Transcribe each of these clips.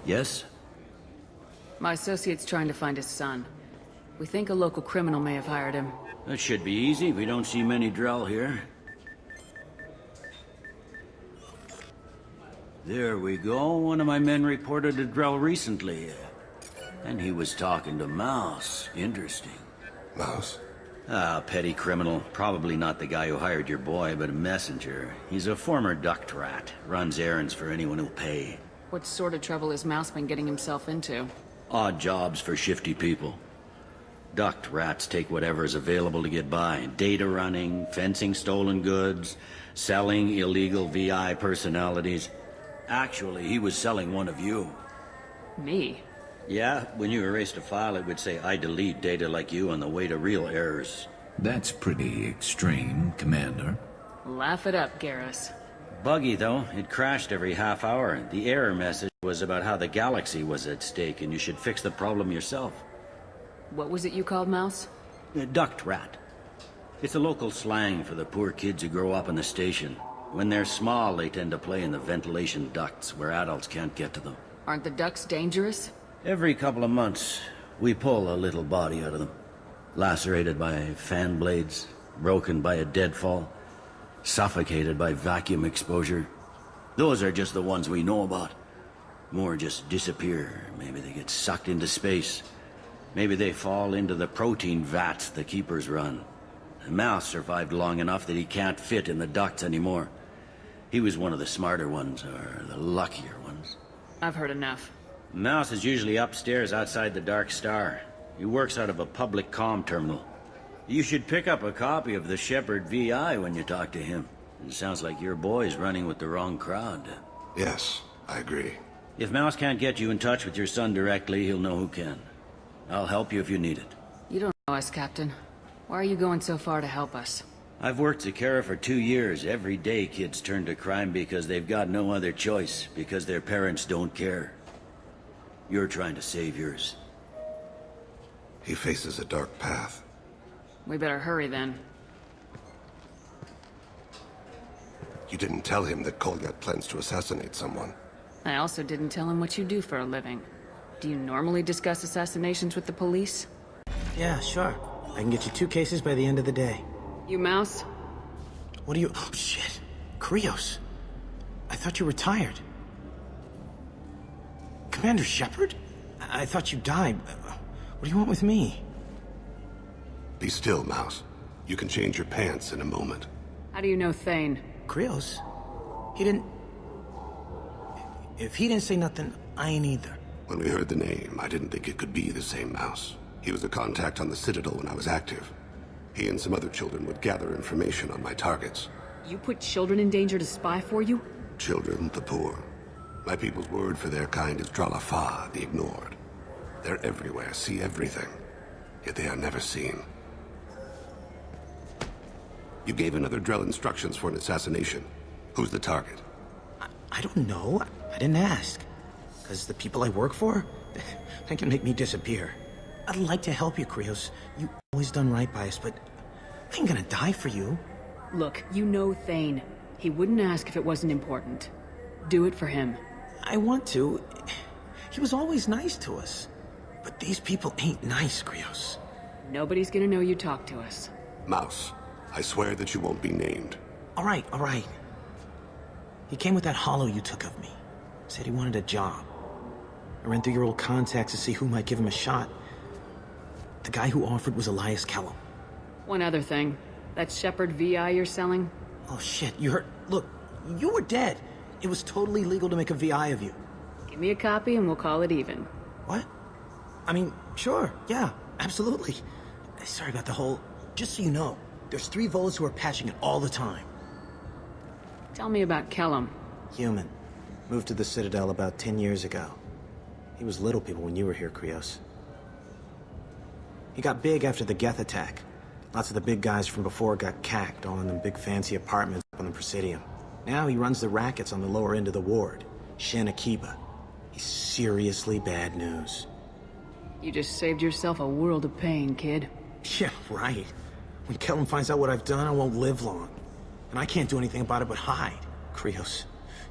Yes? My associate's trying to find his son. We think a local criminal may have hired him. That should be easy. We don't see many Drell here. There we go. One of my men reported a Drell recently. And he was talking to Mouse. Interesting. Mouse? Ah, petty criminal. Probably not the guy who hired your boy, but a messenger. He's a former duct rat. Runs errands for anyone who'll pay. What sort of trouble has Mouse been getting himself into? Odd jobs for shifty people. Duct rats take whatever is available to get by. Data running, fencing stolen goods, selling illegal VI personalities. Actually, he was selling one of you. Me? Yeah, when you erased a file, it would say, I delete data like you on the way to real errors. That's pretty extreme, Commander. Laugh it up, Garrus. Buggy, though. It crashed every half hour. The error message was about how the galaxy was at stake, and you should fix the problem yourself. What was it you called Mouse? A duct rat. It's a local slang for the poor kids who grow up in the station. When they're small, they tend to play in the ventilation ducts, where adults can't get to them. Aren't the ducks dangerous? Every couple of months, we pull a little body out of them. Lacerated by fan blades, broken by a deadfall, suffocated by vacuum exposure. Those are just the ones we know about. More just disappear. Maybe they get sucked into space. Maybe they fall into the protein vats the keepers run. The Mouse survived long enough that he can't fit in the ducts anymore. He was one of the smarter ones, or the luckier ones. I've heard enough. Mouse is usually upstairs outside the Dark Star. He works out of a public comm terminal. You should pick up a copy of the Shepherd VI when you talk to him. It sounds like your boy's running with the wrong crowd. Yes, I agree. If Mouse can't get you in touch with your son directly, he'll know who can. I'll help you if you need it. You don't know us, Captain. Why are you going so far to help us? I've worked Zakera for 2 years. Every day kids turn to crime because they've got no other choice, because their parents don't care. You're trying to save yours. He faces a dark path. We better hurry then. You didn't tell him that Kolyat plans to assassinate someone. I also didn't tell him what you do for a living. Do you normally discuss assassinations with the police? Yeah, sure. I can get you 2 cases by the end of the day. You Mouse? What do you... Oh, shit. Krios. I thought you were retired. Commander Shepard? I thought you died. What do you want with me? Be still, Mouse. You can change your pants in a moment. How do you know Thane? Krios? He didn't... If he didn't say nothing, I ain't either. When we heard the name, I didn't think it could be the same Mouse. He was a contact on the Citadel when I was active. He and some other children would gather information on my targets. You put children in danger to spy for you? Children, the poor. My people's word for their kind is Dralafa, the ignored. They're everywhere, see everything. Yet they are never seen. You gave another Drell instructions for an assassination. Who's the target? I don't know. I didn't ask. Because the people I work for, they can make me disappear. I'd like to help you, Krios. You always done right by us, but I ain't gonna die for you. Look, you know Thane. He wouldn't ask if it wasn't important. Do it for him. I want to. He was always nice to us. But these people ain't nice, Krios. Nobody's gonna know you talked to us. Mouse, I swear that you won't be named. All right, all right. He came with that hollow you took of me. Said he wanted a job. I ran through your old contacts to see who might give him a shot. The guy who offered was Elias Kellum. One other thing. That Shepherd VI you're selling? Oh shit, you heard... Look, you were dead. It was totally legal to make a VI of you. Give me a copy and we'll call it even. What? I mean, sure, yeah, absolutely. Sorry about the whole... Just so you know, there's 3 Volas who are patching it all the time. Tell me about Kellum. Human. Moved to the Citadel about 10 years ago. He was little people when you were here, Krios. He got big after the Geth attack. Lots of the big guys from before got cacked, all in them big fancy apartments up on the Presidium. Now he runs the rackets on the lower end of the ward. Shin Akiba. He's seriously bad news. You just saved yourself a world of pain, kid. Yeah, right. When Kellum finds out what I've done, I won't live long. And I can't do anything about it but hide. Krios,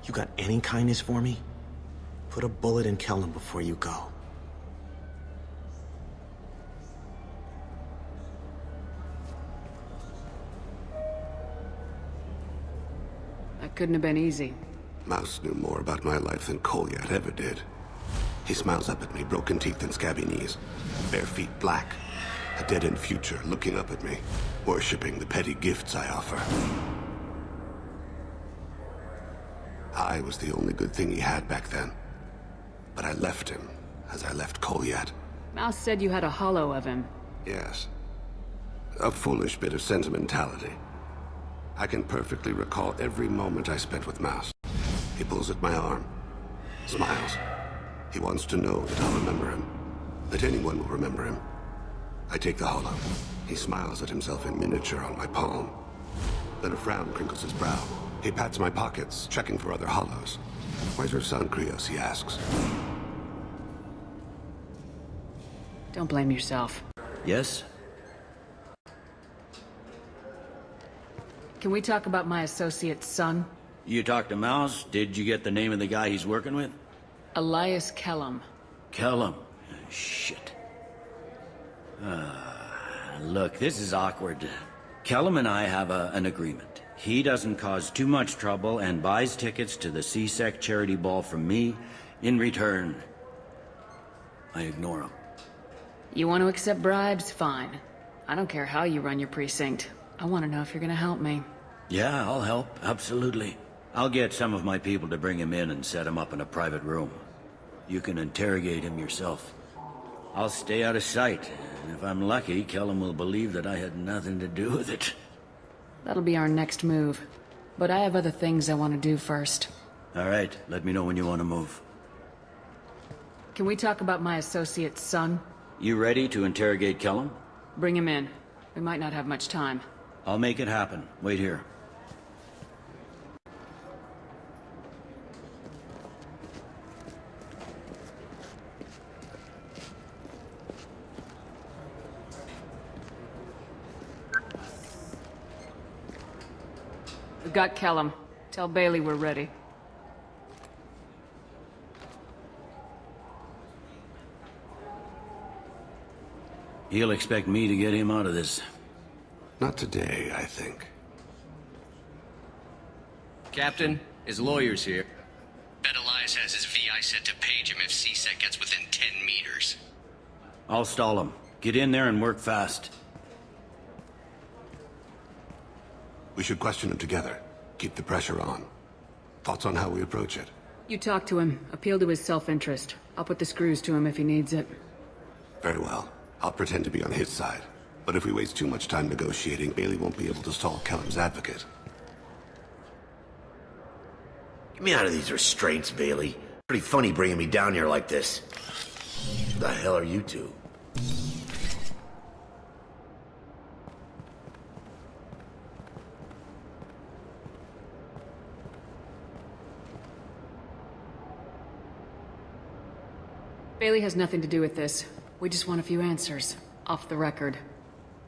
you got any kindness for me? Put a bullet in Kellum before you go. That couldn't have been easy. Mouse knew more about my life than Kolyat ever did. He smiles up at me, broken teeth and scabby knees. Bare feet black. A dead-end future looking up at me, worshipping the petty gifts I offer. I was the only good thing he had back then. But I left him, as I left Kolyat. Mouse said you had a hollow of him. Yes. A foolish bit of sentimentality. I can perfectly recall every moment I spent with Mouse. He pulls at my arm. Smiles. He wants to know that I'll remember him. That anyone will remember him. I take the hollow. He smiles at himself in miniature on my palm. Then a frown crinkles his brow. He pats my pockets, checking for other hollows. Where's your son, Krios? He asks. Don't blame yourself. Yes? Can we talk about my associate's son? You talked to Mouse? Did you get the name of the guy he's working with? Elias Kellum. Kellum. Shit. Look, this is awkward. Kellum and I have an agreement. He doesn't cause too much trouble and buys tickets to the C-Sec charity ball from me. In return, I ignore him. You want to accept bribes? Fine. I don't care how you run your precinct. I want to know if you're gonna help me. Yeah, I'll help. Absolutely. I'll get some of my people to bring him in and set him up in a private room. You can interrogate him yourself. I'll stay out of sight. And if I'm lucky, Kellum will believe that I had nothing to do with it. That'll be our next move. But I have other things I want to do first. All right, let me know when you want to move. Can we talk about my associate's son? You ready to interrogate Kellum? Bring him in. We might not have much time. I'll make it happen. Wait here. We've got Kellum. Tell Bailey we're ready. He'll expect me to get him out of this. Not today, I think. Captain, his lawyer's here. Bet Elias has his VI set to page him if C-Sec gets within 10 meters. I'll stall him. Get in there and work fast. We should question him together. Keep the pressure on. Thoughts on how we approach it? You talk to him. Appeal to his self-interest. I'll put the screws to him if he needs it. Very well. I'll pretend to be on his side. But if we waste too much time negotiating, Bailey won't be able to stall Kellum's advocate. Get me out of these restraints, Bailey. Pretty funny bringing me down here like this. Who the hell are you two? Bailey has nothing to do with this. We just want a few answers. Off the record.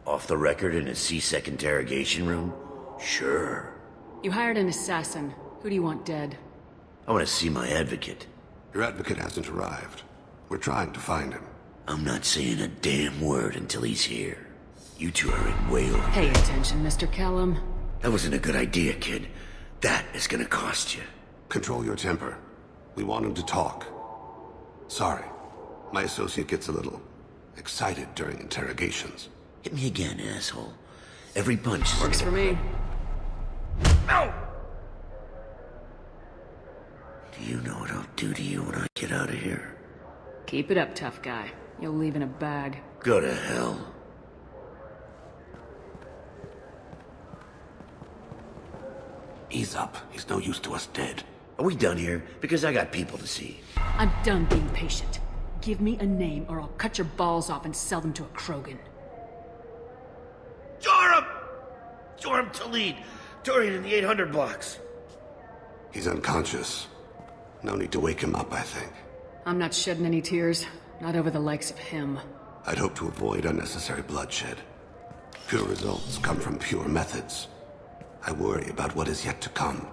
Off the record in a C-Sec interrogation room? Sure. You hired an assassin. Who do you want dead? I want to see my advocate. Your advocate hasn't arrived. We're trying to find him. I'm not saying a damn word until he's here. You two are in way over. Pay attention, Mr. Kellum. That wasn't a good idea, kid. That is gonna cost you. Control your temper. We want him to talk. Sorry. My associate gets a little excited during interrogations. Hit me again, asshole. Every punch is Works for me. Ow! Do you know what I'll do to you when I get out of here? Keep it up, tough guy. You'll leave in a bag. Go to hell. Ease up. He's no use to us dead. Are we done here? Because I got people to see. I'm done being patient. Give me a name or I'll cut your balls off and sell them to a Krogan. Joram! Joram Talid! Dorian in the 800 blocks. He's unconscious. No need to wake him up, I think. I'm not shedding any tears. Not over the likes of him. I'd hope to avoid unnecessary bloodshed. Pure results come from pure methods. I worry about what is yet to come.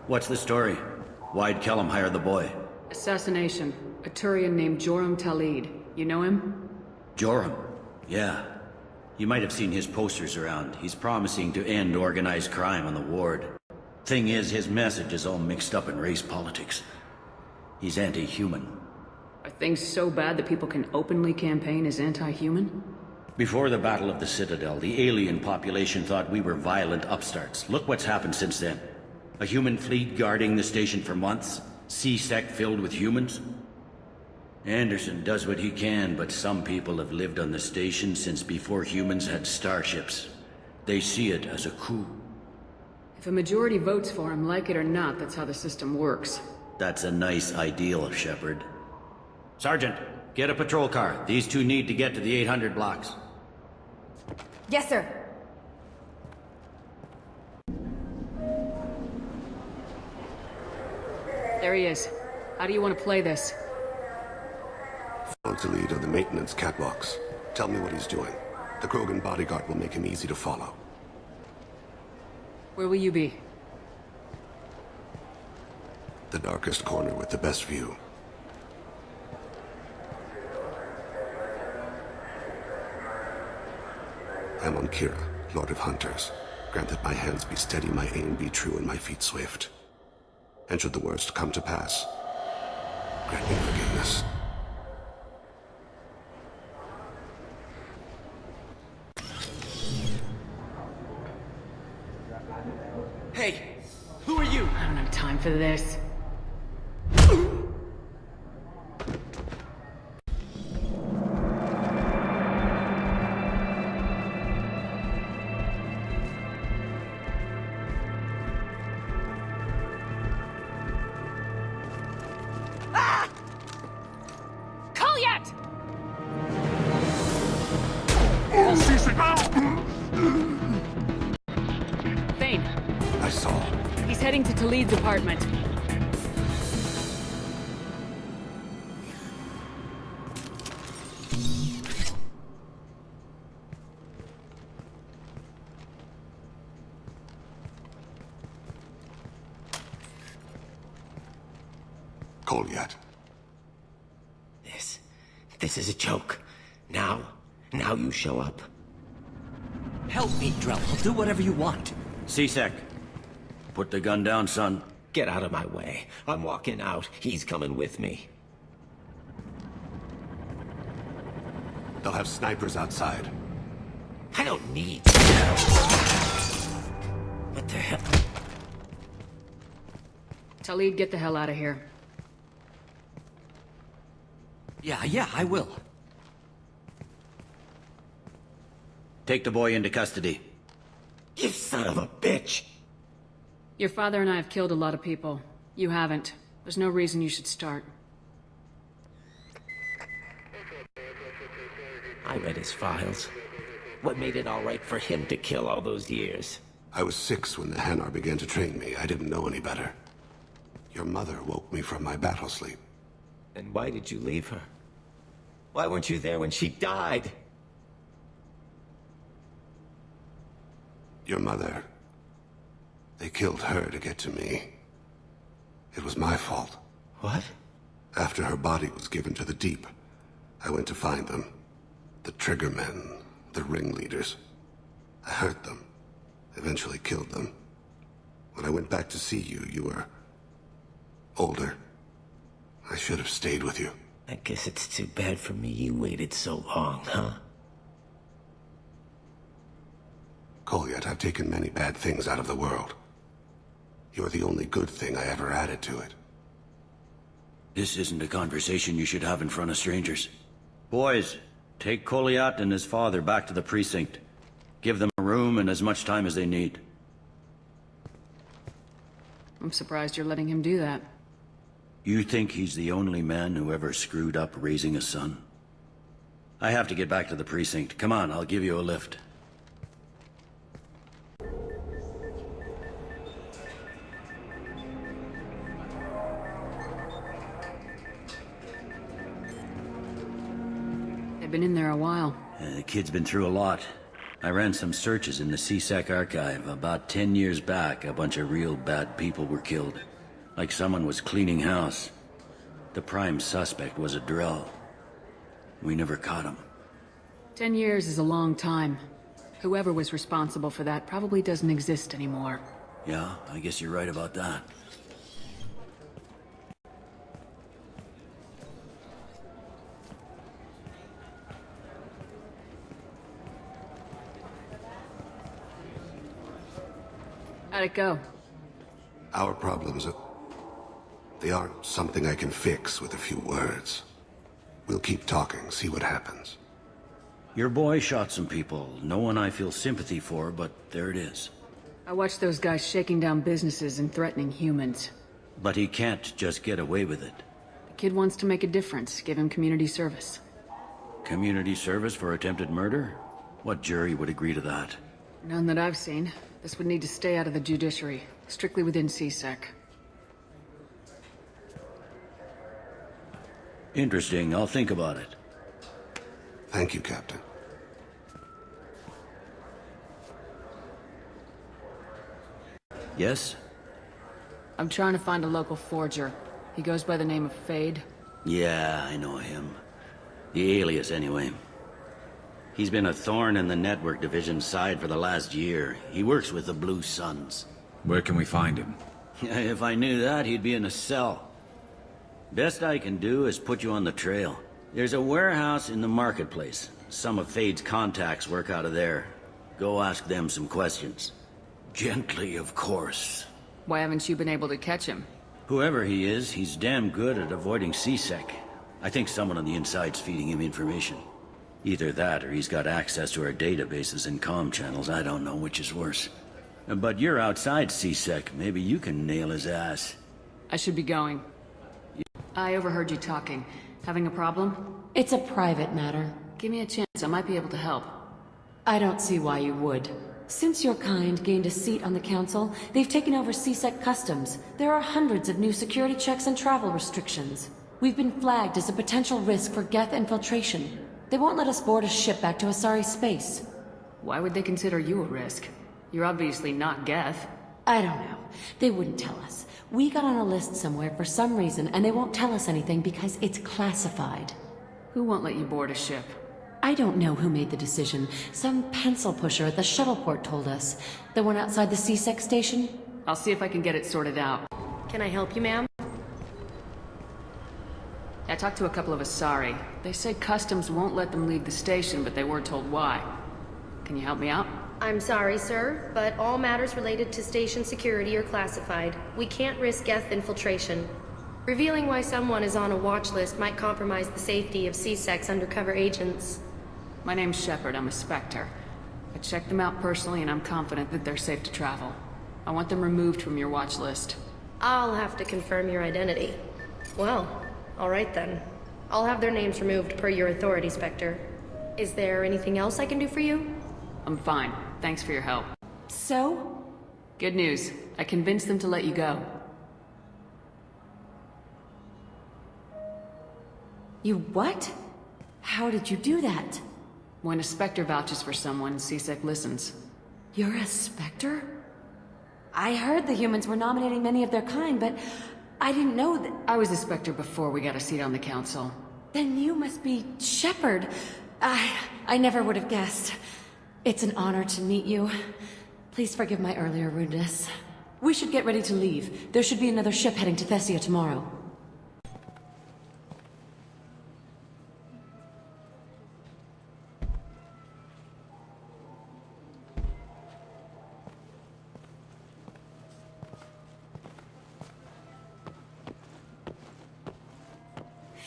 What's the story? Why'd Kellum hire the boy? Assassination. A Turian named Joram Talid. You know him? Joram? Yeah. You might have seen his posters around. He's promising to end organized crime on the ward. Thing is, his message is all mixed up in race politics. He's anti-human. Are things so bad that people can openly campaign as anti-human? Before the Battle of the Citadel, the alien population thought we were violent upstarts. Look what's happened since then. A human fleet guarding the station for months. C-Sec filled with humans. Anderson does what he can, but some people have lived on the station since before humans had starships. They see it as a coup. If a majority votes for him, like it or not, that's how the system works. That's a nice ideal, Shepard. Sergeant, get a patrol car. These two need to get to the 800 blocks. Yes, sir. There he is. How do you want to play this? Follow to lead on the maintenance catwalks. Tell me what he's doing. The Krogan bodyguard will make him easy to follow. Where will you be? The darkest corner with the best view. I'm on Kira, Lord of Hunters. Grant that my hands be steady, my aim be true, and my feet swift. And should the worst come to pass, grant me forgiveness. Hey, who are you? I don't have time for this. Thane. I saw. He's heading to Talid's apartment. Kolyat. This is a joke. Now you show up. Help me, Drell. I'll do whatever you want. C-Sec, put the gun down, son. Get out of my way. I'm walking out. He's coming with me. They'll have snipers outside. I don't need... What the hell? Talid, get the hell out of here. Yeah, I will. Take the boy into custody. You son of a bitch! Your father and I have killed a lot of people. You haven't. There's no reason you should start. I read his files. What made it all right for him to kill all those years? I was 6 when the Hanar began to train me. I didn't know any better. Your mother woke me from my battle sleep. Then why did you leave her? Why weren't you there when she died? Your mother... They killed her to get to me. It was my fault. What? After her body was given to the Deep, I went to find them. The Triggermen, the ringleaders. I hurt them. Eventually killed them. When I went back to see you, you were... older. I should have stayed with you. I guess it's too bad for me you waited so long, huh? Kolyat, I've taken many bad things out of the world. You're the only good thing I ever added to it. This isn't a conversation you should have in front of strangers. Boys, take Kolyat and his father back to the precinct. Give them a room and as much time as they need. I'm surprised you're letting him do that. You think he's the only man who ever screwed up raising a son? I have to get back to the precinct. Come on, I'll give you a lift. They've been in there a while. The kid's been through a lot. I ran some searches in the CSEC archive. About 10 years back, a bunch of real bad people were killed. Like someone was cleaning house. The prime suspect was a Drell. We never caught him. 10 years is a long time. Whoever was responsible for that probably doesn't exist anymore. Yeah, I guess you're right about that. How'd it go? Our problems they aren't something I can fix with a few words. We'll keep talking, see what happens. Your boy shot some people. No one I feel sympathy for, but there it is. I watched those guys shaking down businesses and threatening humans. But he can't just get away with it. The kid wants to make a difference. Give him community service. Community service for attempted murder? What jury would agree to that? None that I've seen. This would need to stay out of the judiciary. Strictly within CSEC. Interesting. I'll think about it. Thank you, Captain. Yes? I'm trying to find a local forger. He goes by the name of Fade. Yeah, I know him. The alias, anyway. He's been a thorn in the network division's side for the last year. He works with the Blue Suns. Where can we find him? If I knew that, he'd be in a cell. Best I can do is put you on the trail. There's a warehouse in the marketplace. Some of Fade's contacts work out of there. Go ask them some questions. Gently, of course. Why haven't you been able to catch him? Whoever he is, he's damn good at avoiding CSEC. I think someone on the inside's feeding him information. Either that, or he's got access to our databases and comm channels. I don't know which is worse. But you're outside CSEC. Maybe you can nail his ass. I should be going. I overheard you talking. Having a problem? It's a private matter. Give me a chance. I might be able to help. I don't see why you would. Since your kind gained a seat on the council, they've taken over CSEC customs. There are hundreds of new security checks and travel restrictions. We've been flagged as a potential risk for Geth infiltration. They won't let us board a ship back to Asari space. Why would they consider you a risk? You're obviously not Geth. I don't know. They wouldn't tell us. We got on a list somewhere for some reason, and they won't tell us anything because it's classified. Who won't let you board a ship? I don't know who made the decision. Some pencil pusher at the shuttle port told us. The one outside the CSEC station? I'll see if I can get it sorted out. Can I help you, ma'am? I talked to a couple of Asari. They say customs won't let them leave the station, but they weren't told why. Can you help me out? I'm sorry, sir, but all matters related to station security are classified. We can't risk Geth infiltration. Revealing why someone is on a watch list might compromise the safety of CSEC's undercover agents. My name's Shepard. I'm a Spectre. I checked them out personally, and I'm confident that they're safe to travel. I want them removed from your watch list. I'll have to confirm your identity. Well, all right then. I'll have their names removed per your authority, Spectre. Is there anything else I can do for you? I'm fine. Thanks for your help. So? Good news. I convinced them to let you go. You what? How did you do that? When a Spectre vouches for someone, CSEC listens. You're a Spectre? I heard the humans were nominating many of their kind, but I didn't know that... I was a Spectre before we got a seat on the council. Then you must be Shepard. I never would have guessed. It's an honor to meet you. Please forgive my earlier rudeness. We should get ready to leave. There should be another ship heading to Thessia tomorrow.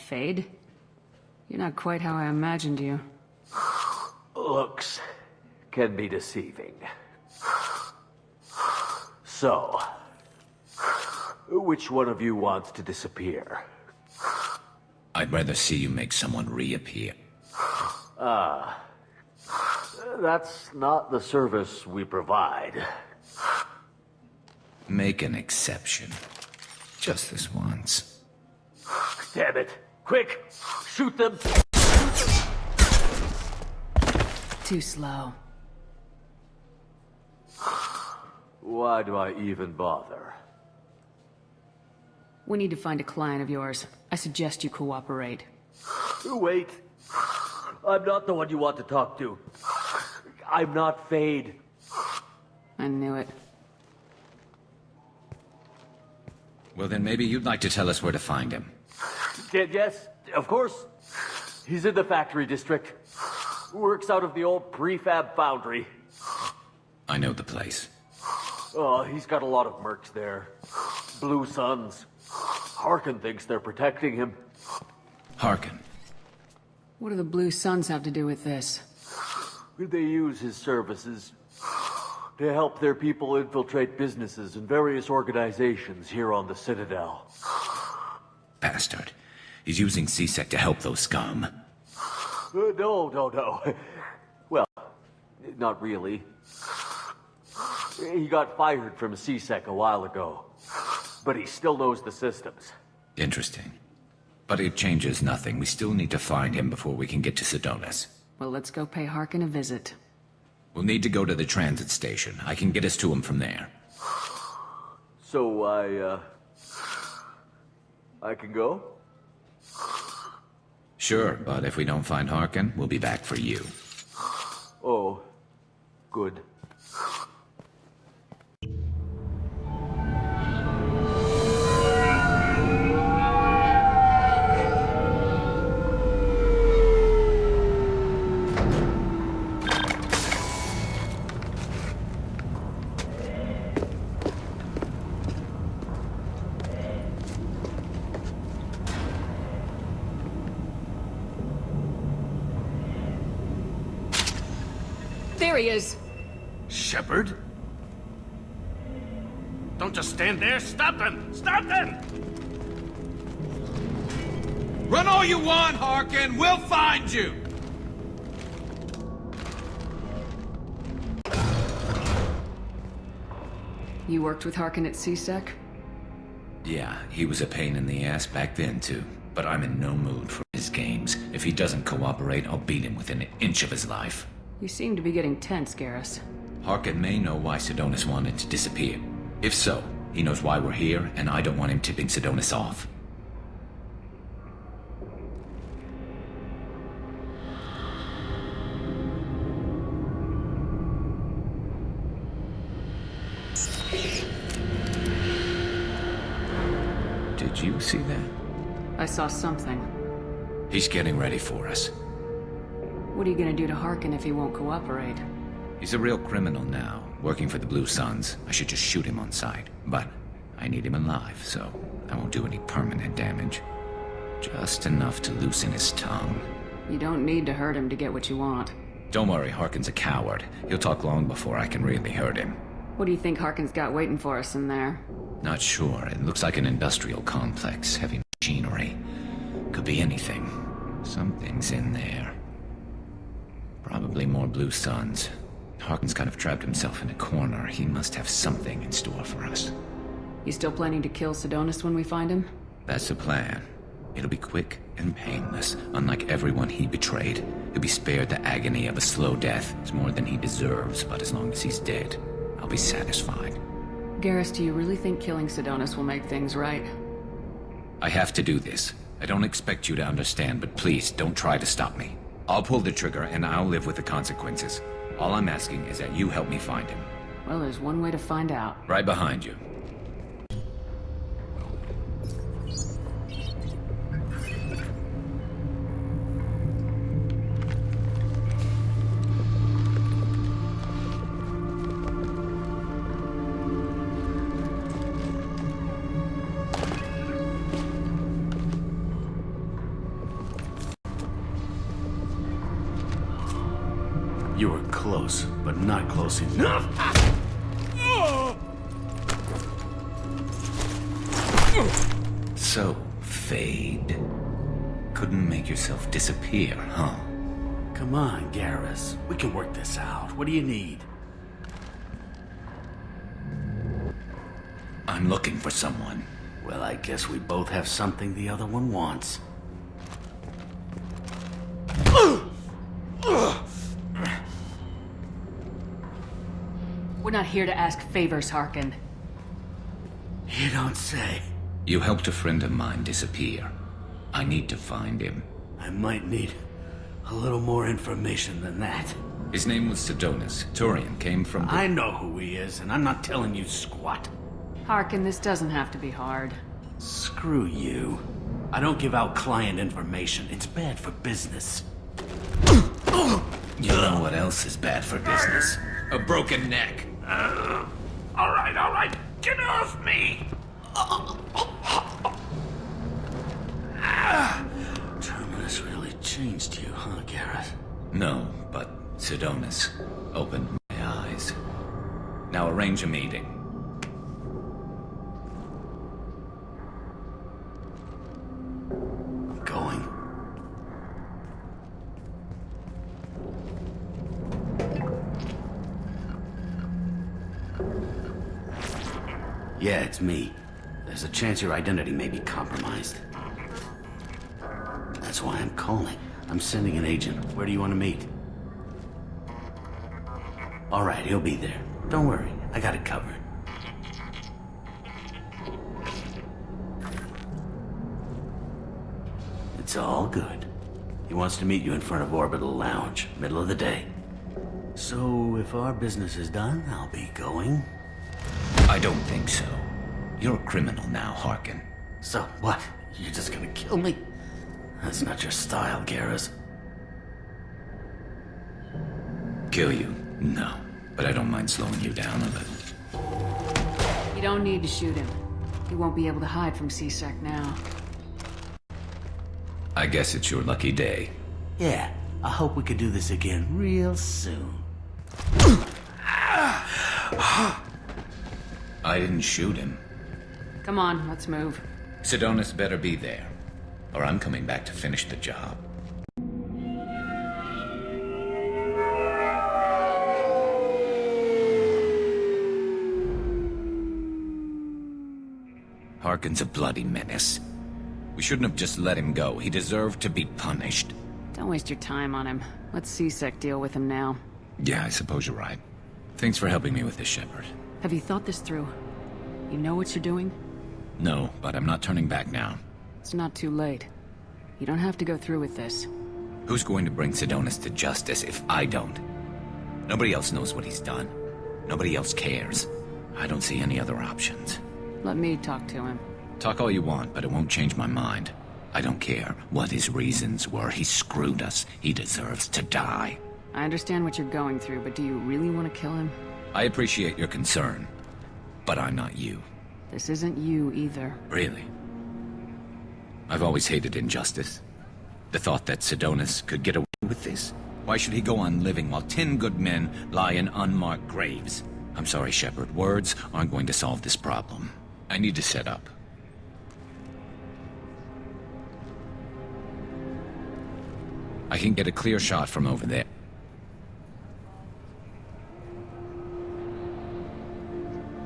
Fade? You're not quite how I imagined you. Looks can be deceiving. So, which one of you wants to disappear? I'd rather see you make someone reappear. That's not the service we provide. Make an exception. Just this once. Damn it. Quick! Shoot them! Too slow. Why do I even bother? We need to find a client of yours. I suggest you cooperate. Wait. I'm not the one you want to talk to. I'm not Fade. I knew it. Well, then maybe you'd like to tell us where to find him. Yes, of course. He's in the factory district. Works out of the old prefab foundry. I know the place. Oh, he's got a lot of mercs there. Blue Suns. Harkin thinks they're protecting him. Harkin. What do the Blue Suns have to do with this? They use his services to help their people infiltrate businesses and various organizations here on the Citadel. Bastard. He's using C-Sec to help those scum. No. Well, not really. He got fired from C-Sec a while ago, but he still knows the systems. Interesting. But it changes nothing. We still need to find him before we can get to Sedonis. Well, let's go pay Harkin a visit. We'll need to go to the transit station. I can get us to him from there. So I can go? Sure, but if we don't find Harkin, we'll be back for you. Oh, good. There he is! Shepard? Don't just stand there! Stop them! Stop them! Run all you want, Harkin! We'll find you! You worked with Harkin at C-Sec? Yeah, he was a pain in the ass back then, too. But I'm in no mood for his games. If he doesn't cooperate, I'll beat him within an inch of his life. You seem to be getting tense, Garrus. Harkin may know why Sedonis wanted to disappear. If so, he knows why we're here, and I don't want him tipping Sedonis off. Did you see that? I saw something. He's getting ready for us. What are you gonna do to Harkin if he won't cooperate? He's a real criminal now, working for the Blue Suns. I should just shoot him on sight. But I need him alive, so I won't do any permanent damage. Just enough to loosen his tongue. You don't need to hurt him to get what you want. Don't worry, Harkin's a coward. He'll talk long before I can really hurt him. What do you think Harkin's got waiting for us in there? Not sure. It looks like an industrial complex. Heavy machinery. Could be anything. Something's in there. Probably more Blue Suns. Harkin's kind of trapped himself in a corner. He must have something in store for us. You still planning to kill Sedonis when we find him? That's the plan. It'll be quick and painless, unlike everyone he betrayed. He'll be spared the agony of a slow death. It's more than he deserves, but as long as he's dead, I'll be satisfied. Garrus, do you really think killing Sedonis will make things right? I have to do this. I don't expect you to understand, but please, don't try to stop me. I'll pull the trigger, and I'll live with the consequences. All I'm asking is that you help me find him. Well, there's one way to find out. Right behind you. You were close, but not close enough. So, Fade. Couldn't make yourself disappear, huh? Come on, Garrus. We can work this out. What do you need? I'm looking for someone. Well, I guess we both have something the other one wants. We're not here to ask favors, Harkin. You don't say. You helped a friend of mine disappear. I need to find him. I might need a little more information than that. His name was Sidonis. Turian came from I know who he is, and I'm not telling you squat. Harkin, this doesn't have to be hard. Screw you. I don't give out client information. It's bad for business. You know what else is bad for business? A broken neck. All right. Get off me! Terminus really changed you, huh, Garrus? No, but Sidonis opened my eyes. Now arrange a meeting. Going. Yeah, it's me. There's a chance your identity may be compromised. That's why I'm calling. I'm sending an agent. Where do you want to meet? All right, he'll be there. Don't worry, I got it covered. It's all good. He wants to meet you in front of Orbital Lounge, middle of the day. So, if our business is done, I'll be going. I don't think so. You're a criminal now, Harkin. So, what? You're just gonna kill me? That's not your style, Garrus. Kill you? No. But I don't mind slowing you down a little. You don't need to shoot him. He won't be able to hide from C-Sec now. I guess it's your lucky day. Yeah, I hope we could do this again real soon. I didn't shoot him. Come on, let's move. Sidonis better be there, or I'm coming back to finish the job. Harkin's a bloody menace. We shouldn't have just let him go. He deserved to be punished. Don't waste your time on him. Let C-Sec deal with him now. Yeah, I suppose you're right. Thanks for helping me with this, Shepard. Have you thought this through? You know what you're doing? No, but I'm not turning back now. It's not too late. You don't have to go through with this. Who's going to bring Sidonis to justice if I don't? Nobody else knows what he's done. Nobody else cares. I don't see any other options. Let me talk to him. Talk all you want, but it won't change my mind. I don't care what his reasons were. He screwed us. He deserves to die. I understand what you're going through, but do you really want to kill him? I appreciate your concern, but I'm not you. This isn't you either. Really? I've always hated injustice. The thought that Sidonis could get away with this. Why should he go on living while 10 good men lie in unmarked graves? I'm sorry, Shepard. Words aren't going to solve this problem. I need to set up. I can get a clear shot from over there.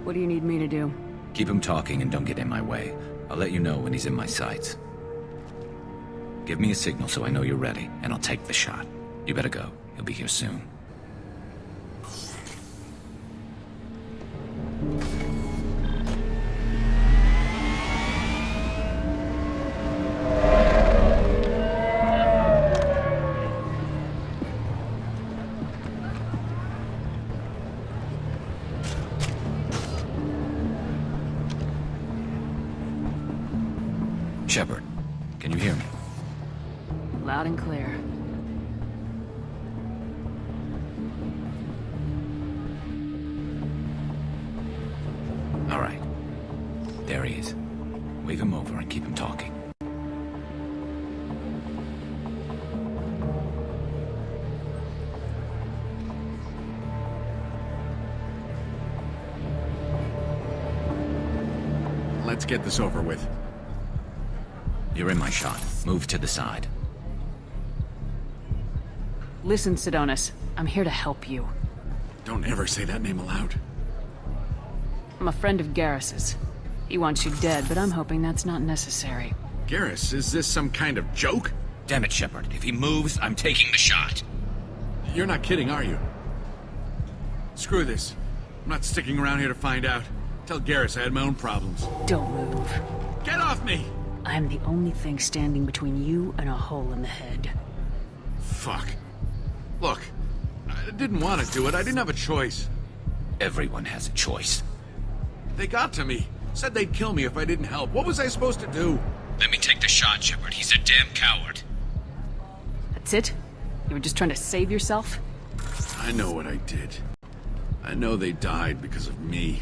What do you need me to do? Keep him talking and don't get in my way. I'll let you know when he's in my sights. Give me a signal so I know you're ready, and I'll take the shot. You better go. He'll be here soon. Shepard, can you hear me? Loud and clear. All right. There he is. Wave him over and keep him talking. Let's get this over with. You're in my shot. Move to the side. Listen, Sidonis. I'm here to help you. Don't ever say that name aloud. I'm a friend of Garrus's. He wants you dead, but I'm hoping that's not necessary. Garrus, is this some kind of joke? Damn it, Shepard. If he moves, I'm taking the shot. You're not kidding, are you? Screw this. I'm not sticking around here to find out. Tell Garrus I had my own problems. Don't move. Get off me! I'm the only thing standing between you and a hole in the head. Fuck. Look, I didn't want to do it. I didn't have a choice. Everyone has a choice. They got to me. Said they'd kill me if I didn't help. What was I supposed to do? Let me take the shot, Shepard. He's a damn coward. That's it? You were just trying to save yourself? I know what I did. I know they died because of me.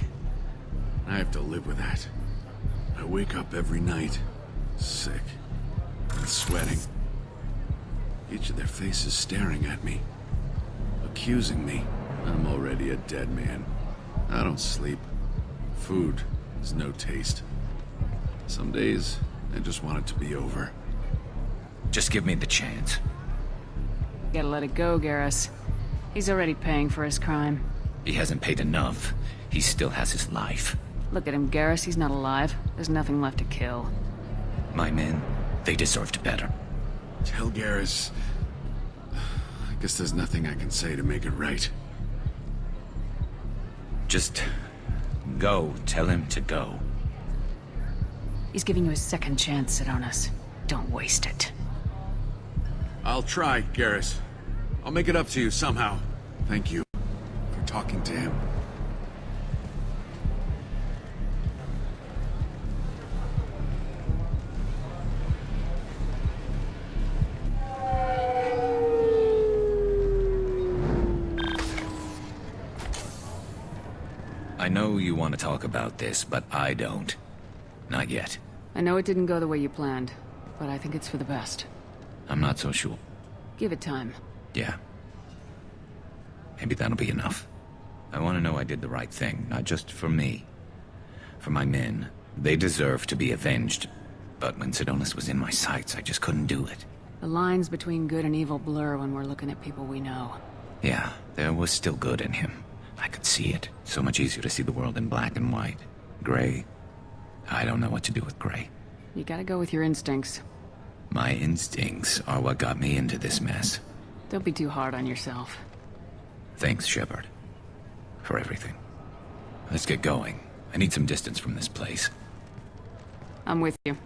I have to live with that. I wake up every night, sick and sweating. Each of their faces staring at me, accusing me. I'm already a dead man. I don't sleep. Food has no taste. Some days, I just want it to be over. Just give me the chance. Gotta let it go, Garrus. He's already paying for his crime. He hasn't paid enough. He still has his life. Look at him, Garrus. He's not alive. There's nothing left to kill. My men, they deserved better. Tell Garrus... I guess there's nothing I can say to make it right. Just... go. Tell him to go. He's giving you a second chance, Sidonis. Don't waste it. I'll try, Garrus. I'll make it up to you somehow. Thank you for talking to him. I know you want to talk about this, but I don't. Not yet. I know it didn't go the way you planned, but I think it's for the best. I'm not so sure. Give it time. Yeah. Maybe that'll be enough. I want to know I did the right thing, not just for me. For my men. They deserve to be avenged. But when Sidonis was in my sights, I just couldn't do it. The lines between good and evil blur when we're looking at people we know. Yeah, there was still good in him. I could see it. So much easier to see the world in black and white. Gray. I don't know what to do with gray. You gotta go with your instincts. My instincts are what got me into this mess. Don't be too hard on yourself. Thanks, Shepard. For everything. Let's get going. I need some distance from this place. I'm with you.